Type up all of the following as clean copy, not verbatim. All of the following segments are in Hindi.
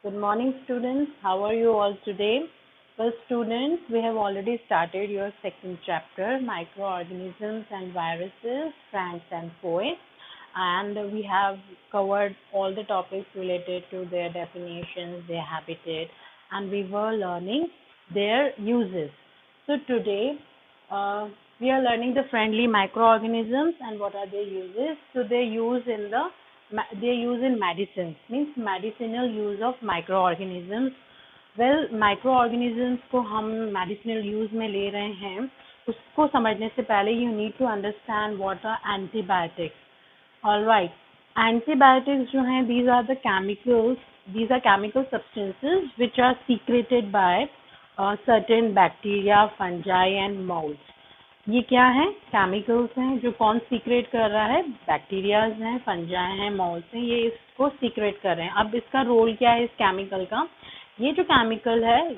Good morning, students. How are you all today? Well, students, we have already started your second chapter, Microorganisms and Viruses, Franks and Foy. And we have covered all the topics related to their definitions, their habitat, and we were learning their uses. So today, we are learning the friendly microorganisms and what are their uses. So their use in medicines, means medicinal use of microorganisms. Well, microorganisms को हम मेडिसिनल यूज में ले रहे हैं, उसको समझने से पहले you need to understand what are antibiotics. All right, antibiotics जो हैं, these are chemical substances which are secreted by certain bacteria, fungi and molds. ये क्या है? केमिकल्स हैं जो कौन सीक्रेट कर रहा है? बैक्टीरियाज हैं, फंजाई हैं, मोल्स हैं, ये इसको सीक्रेट कर रहे हैं. अब इसका रोल क्या है इस केमिकल का? ये जो केमिकल है,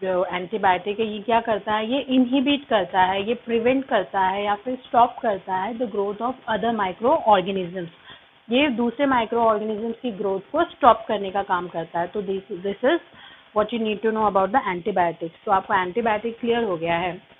जो एंटीबायोटिक है, ये क्या करता है? ये इनहिबिट करता है, ये प्रिवेंट करता है या फिर स्टॉप करता है the growth of other microorganisms. ये दूसरे माइक्रो ऑर्गेनिजम्स की ग्रोथ को स्टॉप करने का काम करता है. तो this is what you need to know about the antibiotics. तो आपको एंटीबायोटिक क्लियर हो गया है.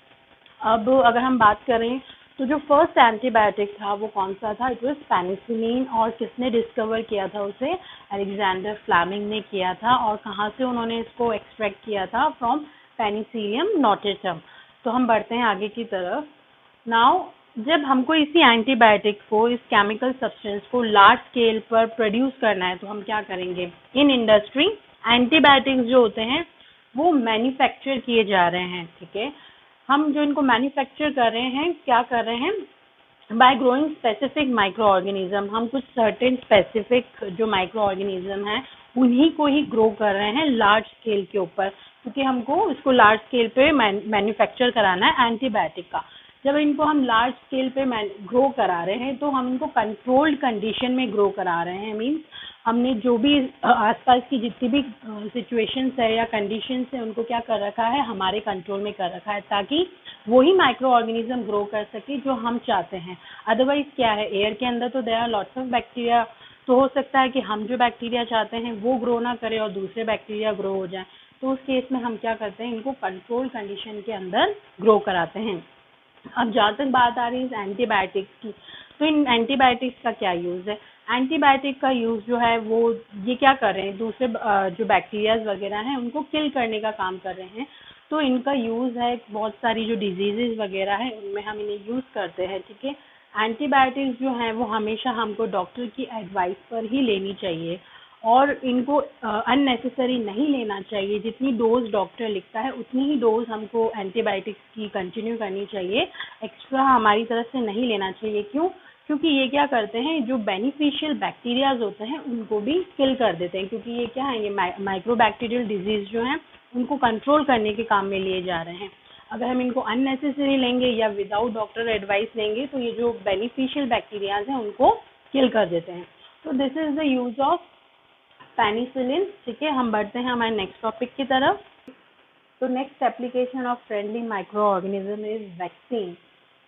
अब अगर हम बात करें तो जो फर्स्ट एंटीबायोटिक था वो कौन सा था? It was penicillin. और किसने डिस्कवर किया था उसे? अलेक्जेंडर फ्लेमिंग ने किया था. और कहाँ से उन्होंने इसको एक्सट्रैक्ट किया था? From Penicillium notatum. तो हम बढ़ते हैं आगे की तरफ. नाउ जब हमको इसी एंटीबायोटिक को, इस केमिकल सब्सटेंस को लार्ज स्केल पर प्रोड्यूस करना है तो हम क्या करेंगे? इन इंडस्ट्री एंटीबायोटिक्स जो होते हैं वो मैन्युफैक्चर किए जा रहे हैं. ठीक है, हम जो इनको मैन्युफैक्चर कर रहे हैं, क्या कर रहे हैं? Bye growing specific micro organism. हम कुछ सर्टेन स्पेसिफिक जो माइक्रो ऑर्गेनिज्म हैं उन्हीं को ही ग्रो कर रहे हैं लार्ज स्केल के ऊपर, क्योंकि हमको इसको लार्ज स्केल पे मैन्युफैक्चर कराना है एंटीबायोटिक का. जब इनको हम लार्ज स्केल पे ग्रो करा रहे हैं तो हम इनको कंट्रोल्ड कंडीशन में ग्रो करा रहे हैं. मीन्स हमने जो भी आसपास की जितनी भी सिचुएशंस है या कंडीशंस है उनको क्या कर रखा है? हमारे कंट्रोल में कर रखा है, ताकि वही माइक्रो ऑर्गेनिज्म ग्रो कर सके जो हम चाहते हैं. अदरवाइज क्या है, एयर के अंदर तो there are lots of bacteria. तो हो सकता है कि हम जो बैक्टीरिया चाहते हैं वो ग्रो ना करे और दूसरे बैक्टीरिया ग्रो हो जाए. तो उस केस में हम क्या करते हैं? इनको कंट्रोल कंडीशन के अंदर ग्रो कराते हैं. अब जहाँ तक बात आ रही है एंटीबायोटिक्स की, तो इन एंटीबायोटिक्स का क्या यूज है? एंटीबायोटिक का यूज जो है वो ये क्या कर रहे हैं? दूसरे जो बैक्टीरियाज वगैरह हैं उनको किल करने का काम कर रहे हैं. तो इनका यूज है बहुत सारी जो डिजीजेज वगैरह है उनमें हम इन्हें यूज करते हैं. ठीक है, एंटीबायोटिक्स जो है वो हमेशा हमको डॉक्टर की एडवाइस पर ही लेनी चाहिए और इनको अननेसेसरी नहीं लेना चाहिए. जितनी डोज डॉक्टर लिखता है उतनी ही डोज हमको एंटीबायोटिक्स की कंटिन्यू करनी चाहिए. एक्स्ट्रा हमारी तरफ से नहीं लेना चाहिए. क्यों? क्योंकि ये क्या करते हैं, जो बेनिफिशियल बैक्टीरियाज होते हैं उनको भी किल कर देते हैं. क्योंकि ये क्या है, ये माइक्रोबैक्टीरियल डिजीज जो है उनको कंट्रोल करने के काम में लिए जा रहे हैं. अगर हम इनको अननेसेसरी लेंगे या विदाउट डॉक्टर एडवाइस लेंगे तो ये जो बेनिफिशियल बैक्टीरियाज हैं उनको किल कर देते हैं. तो this is the use of penicillin. ठीक है, हम बढ़ते हैं हमारे नेक्स्ट टॉपिक की तरफ. तो next application of friendly microorganism is vaccine.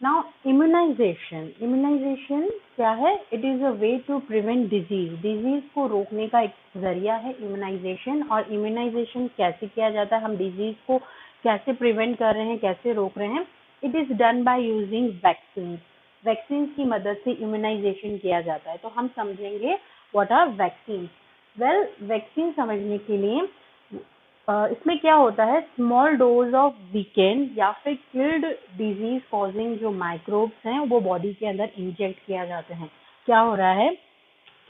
Now immunization क्या है? It is a way to prevent disease को रोकने का एक जरिया है इम्यूनाइजेशन. और इम्यूनाइजेशन कैसे किया जाता है? हम डिजीज को कैसे प्रिवेंट कर रहे हैं, कैसे रोक रहे हैं? It is done by using vaccine. Vaccine की मदद से इम्यूनाइजेशन किया जाता है. तो हम समझेंगे what are vaccine. Well, vaccine समझने के लिए इसमें क्या होता है? स्मॉल डोज ऑफ वीकेंड या फिर किल्ड डिजीज कॉजिंग जो माइक्रोब्स हैं वो बॉडी के अंदर इंजेक्ट किया जाते हैं. क्या हो रहा है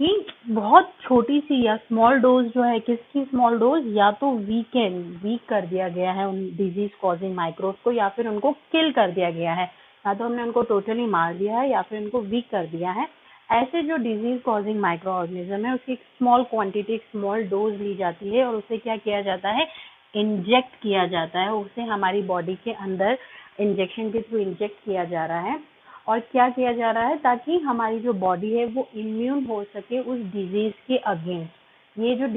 कि बहुत छोटी सी या स्मॉल डोज जो है, किसकी स्मॉल डोज? या तो वीक कर दिया गया है उन डिजीज कॉजिंग माइक्रोब्स को, या फिर उनको किल कर दिया गया है. या तो हमने उनको टोटली मार दिया है या फिर उनको वीक कर दिया है. ऐसे जो डिजीज कॉजिंग माइक्रो ऑर्गेनिज्म है उसकी एक स्मॉल क्वांटिटी, स्मॉल डोज ली जाती है और उसे क्या किया जाता है? इंजेक्ट किया जाता है. उसे हमारी बॉडी के अंदर इंजेक्शन के थ्रू इंजेक्ट किया जा रहा है. और क्या किया जा रहा है? ताकि हमारी जो बॉडी है वो इम्यून हो सके उस डिजीज के अगेंस्ट. ये जो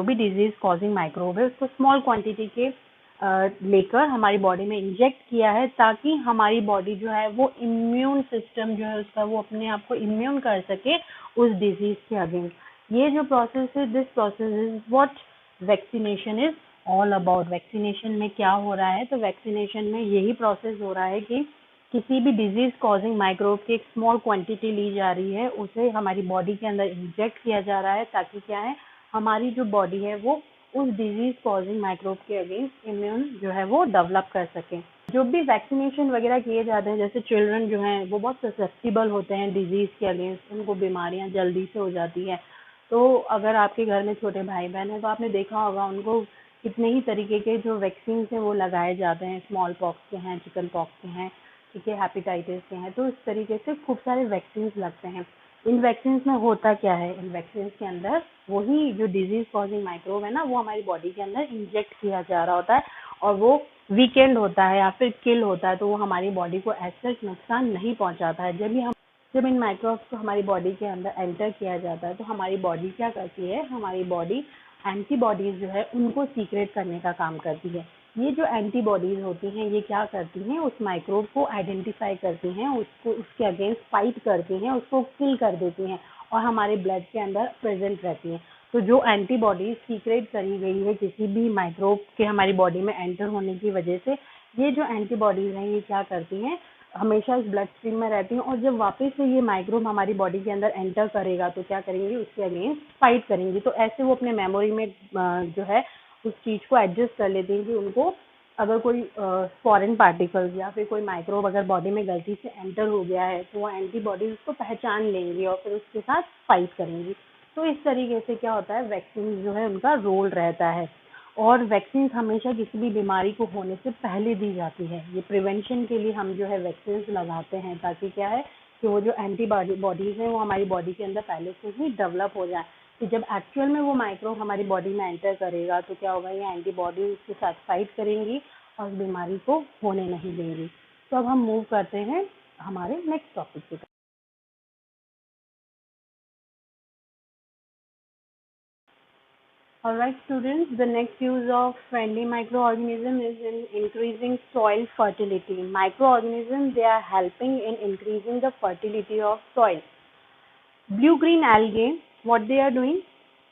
भी डिजीज कॉजिंग माइक्रोब है उसको स्मॉल क्वांटिटी के लेकर हमारी बॉडी में इंजेक्ट किया है, ताकि हमारी बॉडी जो है वो इम्यून सिस्टम जो है उसका वो अपने आप को इम्यून कर सके उस डिजीज के अगेंस्ट. ये जो प्रोसेस है, this process is what vaccination is all about. Vaccination में क्या हो रहा है, तो वैक्सीनेशन में यही प्रोसेस हो रहा है कि किसी भी डिजीज कॉजिंग माइक्रोब की एक स्मॉल क्वांटिटी ली जा रही है, उसे हमारी बॉडी के अंदर इंजेक्ट किया जा रहा है, ताकि क्या है, हमारी जो बॉडी है वो उस डिजीज कॉजिंग माइक्रोब के अगेंस्ट इम्यून जो है वो डेवलप कर सके। जो भी वैक्सीनेशन वगैरह किए जाते हैं, जैसे चिल्ड्रन जो हैं वो बहुत ससेप्टिबल होते हैं डिजीज के अगेंस्ट, उनको बीमारियां जल्दी से हो जाती है। तो अगर आपके घर में छोटे भाई बहन हैं तो आपने देखा होगा उनको कितने ही तरीके के जो वैक्सीन है वो लगाए जाते हैं, स्मॉल पॉक्स के हैं, चिकन पॉक्स के हैं, ठीक है, हेपेटाइटिस के हैं। तो इस तरीके से खूब सारे वैक्सीन लगते हैं। इन वैक्सीन में होता क्या है, इन वैक्सीन के अंदर वही जो डिजीज कॉजिंग माइक्रोब है ना, वो हमारी बॉडी के अंदर इंजेक्ट किया जा रहा होता है, और वो वीकेंड होता है या फिर किल होता है, तो वो हमारी बॉडी को ऐसा नुकसान नहीं पहुंचाता है। जब इन माइक्रोब्स को हमारी बॉडी के अंदर एंटर किया जाता है, तो हमारी बॉडी क्या करती है, हमारी बॉडी एंटीबॉडीज जो है उनको सीक्रेट करने का काम करती है। ये जो एंटीबॉडीज होती हैं, ये क्या करती हैं, उस माइक्रोब को आइडेंटिफाई करती हैं, उसको उसके अगेंस्ट फाइट करती हैं, उसको किल कर देती हैं, और हमारे ब्लड के अंदर प्रेजेंट रहती हैं। तो जो एंटीबॉडीज सीक्रेट करी गई है किसी भी माइक्रोब के हमारी बॉडी में एंटर होने की वजह से, ये जो एंटीबॉडीज हैं ये क्या करती हैं, हमेशा इस ब्लड स्ट्रीम में रहती हैं, और जब वापस से ये माइक्रोब हमारी बॉडी के अंदर एंटर करेगा तो क्या करेंगी, उसके अगेंस्ट फाइट करेंगी। तो ऐसे वो अपने मेमोरी में जो है उस चीज को एडजस्ट कर लेती हैं कि उनको अगर कोई फॉरेन पार्टिकल्स या फिर कोई माइक्रोब अगर बॉडी में गलती से एंटर हो गया है, तो वो एंटीबॉडीज उसको पहचान लेंगी और फिर उसके साथ फाइट करेंगी। तो इस तरीके से क्या होता है, वैक्सीन जो है उनका रोल रहता है। और वैक्सीन हमेशा किसी भी बीमारी को होने से पहले दी जाती है। ये प्रिवेंशन के लिए हम जो है वैक्सीन लगाते हैं, ताकि क्या है कि वो जो एंटीबॉडीज हैं वो हमारी बॉडी के अंदर पहले से ही डेवलप हो जाए। कि जब एक्चुअल में वो माइक्रोब हमारी बॉडी में एंटर करेगा तो क्या होगा, ये एंटीबॉडी उसके साथ फाइट करेंगी और उस बीमारी को होने नहीं देंगी। तो अब हम मूव करते हैं हमारे नेक्स्ट टॉपिक पे। Alright students, the next use of friendly microorganism is in increasing soil fertility. Microorganisms, they are helping in increasing the fertility of soil. Blue green algae, what they are doing?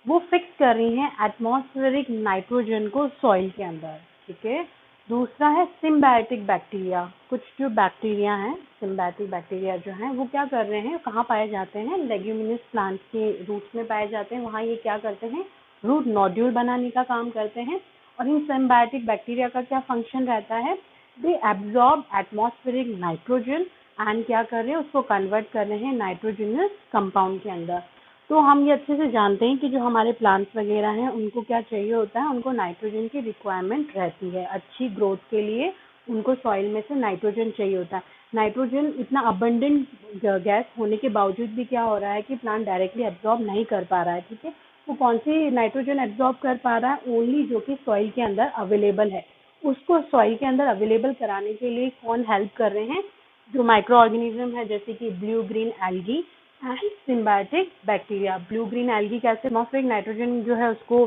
वो फिक्स कर रही हैं एटमॉस्फेरिक नाइट्रोजन को सॉइल के अंदर, ठीक है। दूसरा है सिम्बायोटिक बैक्टीरिया। कुछ जो बैक्टीरिया हैं, सिम्बायोटिक बैक्टीरिया जो हैं वो क्या कर रहे हैं, कहाँ पाए जाते हैं, लेग्यूमिनस प्लांट्स के रूट्स में पाए जाते हैं। वहाँ ये क्या करते हैं, रूट नोड्यूल बनाने का काम करते हैं। और इन सिम्बायोटिक बैक्टीरिया का क्या फंक्शन रहता है, they absorb atmospheric nitrogen and क्या कर रहे हैं, उसको कन्वर्ट कर रहे हैं नाइट्रोजनस कंपाउंड के अंदर। तो हम ये अच्छे से जानते हैं कि जो हमारे प्लांट्स वगैरह हैं उनको क्या चाहिए होता है, उनको नाइट्रोजन की रिक्वायरमेंट रहती है। अच्छी ग्रोथ के लिए उनको सॉइल में से नाइट्रोजन चाहिए होता है। नाइट्रोजन इतना अबंडेंट गैस होने के बावजूद भी क्या हो रहा है कि प्लांट डायरेक्टली एब्जॉर्ब नहीं कर पा रहा है, ठीक है। वो कौन सी नाइट्रोजन एब्जॉर्ब कर पा रहा है, ओनली जो कि सॉइल के अंदर अवेलेबल है। उसको सॉइल के अंदर अवेलेबल कराने के लिए कौन हेल्प कर रहे हैं, जो माइक्रो ऑर्गेनिज्म है, जैसे कि blue green algae and symbiotic bacteria. Blue green algae कैसे एटमॉस्फेरिक नाइट्रोजन जो है उसको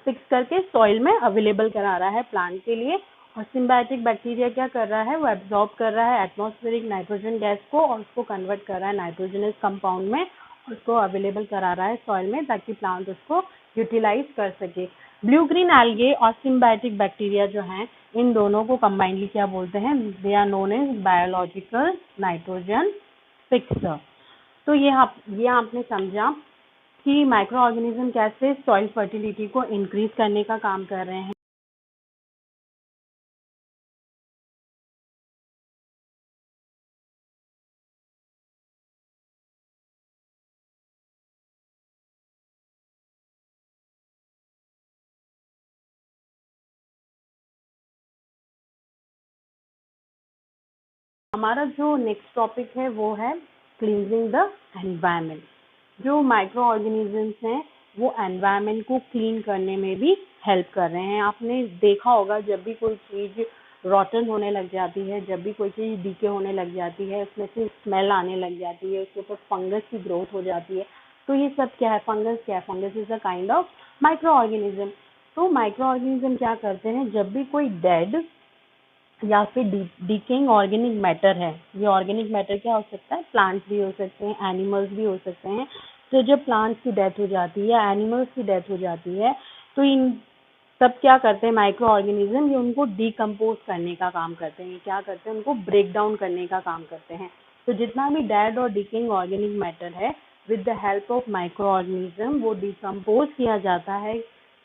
फिक्स करके सॉइल में अवेलेबल करा रहा है प्लांट के लिए, और सिम्बायोटिक बैक्टीरिया क्या कर रहा है, वो एब्जॉर्ब कर रहा है एटमॉस्फेरिक नाइट्रोजन गैस को और उसको कन्वर्ट कर रहा है नाइट्रोजनस कंपाउंड में, उसको अवेलेबल करा रहा है सॉइल में, ताकि प्लांट उसको यूटिलाइज कर सके। ब्लू ग्रीन एल्गे और सिम्बायोटिक बैक्टीरिया जो हैं, इन दोनों को कंबाइनली क्या बोलते हैं, they are known as biological nitrogen fixer. तो ये आपने समझा कि माइक्रो ऑर्गेनिज्म कैसे सॉइल फर्टिलिटी को इंक्रीज करने का काम कर रहे हैं। हमारा जो नेक्स्ट टॉपिक है वो है क्लींजिंग द एनवायरनमेंट। जो माइक्रो ऑर्गेनिजम्स हैं वो एनवायरनमेंट को क्लीन करने में भी हेल्प कर रहे हैं। आपने देखा होगा जब भी कोई चीज रॉटन होने लग जाती है, जब भी कोई चीज डीके होने लग जाती है, उसमें से स्मेल आने लग जाती है, उसके ऊपर फंगस की ग्रोथ हो जाती है, तो ये सब क्या है, फंगस क्या है, fungus is a kind of micro organism. तो माइक्रो ऑर्गेनिज्म क्या करते हैं, जब भी कोई डेड या फिर डिकेइंग ऑर्गेनिक मैटर है, ये ऑर्गेनिक मैटर क्या हो सकता है, प्लांट्स भी हो सकते हैं, एनिमल्स भी हो सकते हैं, तो जब प्लांट्स की डेथ हो जाती है, एनिमल्स की डेथ हो जाती है, तो इन तब क्या करते हैं माइक्रो ऑर्गेनिज्म, ये उनको डिकम्पोज करने का काम करते हैं। क्या करते हैं? उनको ब्रेक डाउन करने का काम करते हैं। तो जितना भी डेड और डिकेइंग ऑर्गेनिक मैटर है, with the help of micro organism वो डिकम्पोज किया जाता है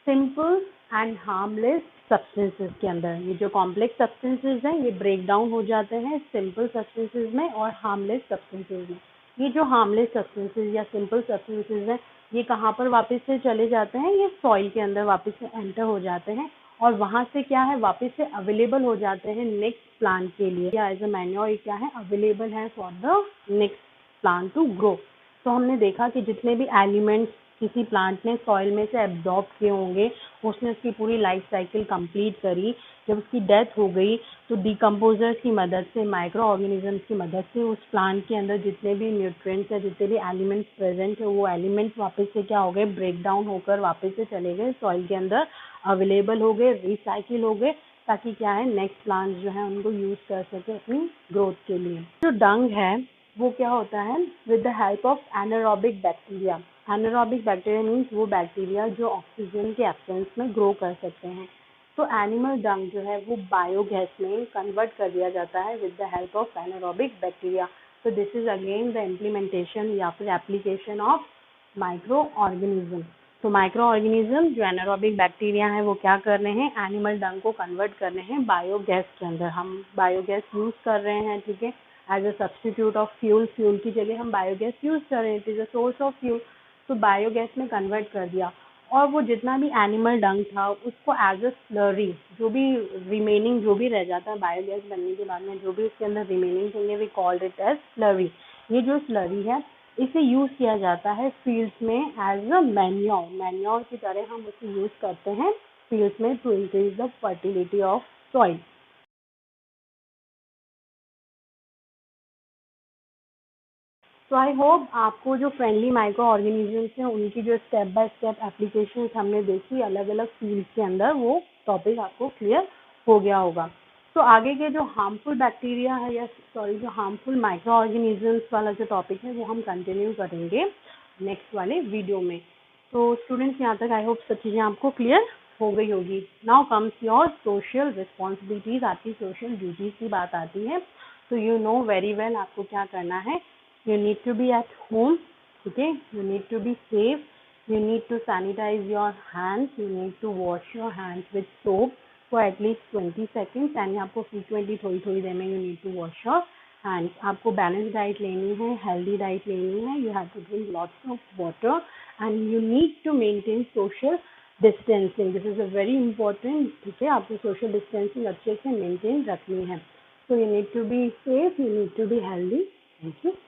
सिंपल एंड हार्मलेस सब्सटेंसेस के अंदर। ये जो कॉम्प्लेक्स सब्सटेंसेस हैं, ये ब्रेक डाउन हो जाते हैं सिंपल सब्सटेंसेस में और हार्मलेस सब्सटेंसेस में। ये जो हार्मलेस सब्सटेंसेस या सिंपल सब्सटेंसेस हैं, ये कहाँ पर वापस से चले जाते हैं? ये सॉइल के अंदर वापस से एंटर हो जाते हैं और वहां से क्या है, वापस से अवेलेबल हो जाते हैं नेक्स्ट प्लांट के लिए, या एज अ मैन्योर ये क्या है, अवेलेबल है for the next plant to grow. तो हमने देखा कि जितने भी एलिमेंट्स किसी प्लांट ने सॉइल में से एब्जॉर्ब किए होंगे, उसने उसकी पूरी लाइफ साइकिल कंप्लीट करी। जब उसकी डेथ हो गई तो डिकम्पोजर्स की मदद से, माइक्रो ऑर्गेनिजम्स की मदद से उस प्लांट के अंदर जितने भी न्यूट्रिएंट्स या जितने भी एलिमेंट्स प्रेजेंट है, वो एलिमेंट्स वापस से क्या हो गए, ब्रेक डाउन होकर वापस से चले गए सॉइल के अंदर, अवेलेबल हो गए, रिसाइकिल हो गए, ताकि क्या है, नेक्स्ट प्लांट जो है उनको यूज कर सके अपनी ग्रोथ के लिए। जो डंग है वो क्या होता है, with the help of anaerobic bacteria. Anaerobic bacteria means वो बैक्टीरिया जो ऑक्सीजन के एब्सेंस में ग्रो कर सकते हैं। तो एनिमल डंग जो है वो बायोगैस में कन्वर्ट कर दिया जाता है with the help of anaerobic bacteria. तो this is again the implementation या फिर एप्लीकेशन ऑफ माइक्रो ऑर्गेनिज्म। तो माइक्रो ऑर्गेनिज्म जो एनारोबिक बैक्टीरिया है वो क्या कर रहे हैं, एनिमल डंग को कन्वर्ट कर रहे हैं बायोगैस के अंदर। हम बायोगैस यूज कर रहे हैं, ठीक है, as a substitute of fuel. Fuel की जगह हम बायोगैस यूज कर रहे हैं, it is a source of fuel. तो बायोगैस में कन्वर्ट कर दिया और वो जितना भी एनिमल डंग था उसको एज अ स्लरी, जो भी रिमेनिंग जो भी रह जाता है बायोगैस बनने के बाद में, जो भी उसके अंदर रिमेनिंग थिंग है, we called it as slurry. ये जो स्लरी है इसे यूज किया जाता है फील्ड्स में एज अ मैन्योर। मैन्योर की तरह हम उसे यूज करते हैं फील्ड्स में to increase the fertility of soil. तो आई होप आपको जो फ्रेंडली माइक्रो ऑर्गेनिजम्स हैं उनकी जो स्टेप बाय स्टेप एप्लीकेशन हमने देखी अलग अलग फील्ड्स के अंदर, वो टॉपिक आपको क्लियर हो गया होगा। तो आगे के जो हार्मफुल बैक्टीरिया है या सॉरी जो हार्मफुल माइक्रो ऑर्गेनिजम्स वाला जो टॉपिक है वो हम कंटिन्यू करेंगे नेक्स्ट वाले वीडियो में। तो स्टूडेंट्स यहाँ तक आई होप सब चीज़ें आपको क्लियर हो गई होगी। Now comes your social responsibilities, आपकी सोशल ड्यूटीज की बात आती है। तो यू नो वेरी वेल आपको क्या करना है। You need to be at home, okay? You need to be safe. You need to sanitize your hands. You need to wash your hands with soap for at least 20 seconds. And आपको frequently थोड़ी देर में you need to wash your hands. आपको balanced diet लेनी है, healthy diet लेनी है. You have to drink lots of water and you need to maintain social distancing. This is a very important, ठीक है, आपको social distancing अच्छे से maintain रखनी है. So you need to be safe. You need to be healthy. Thank you.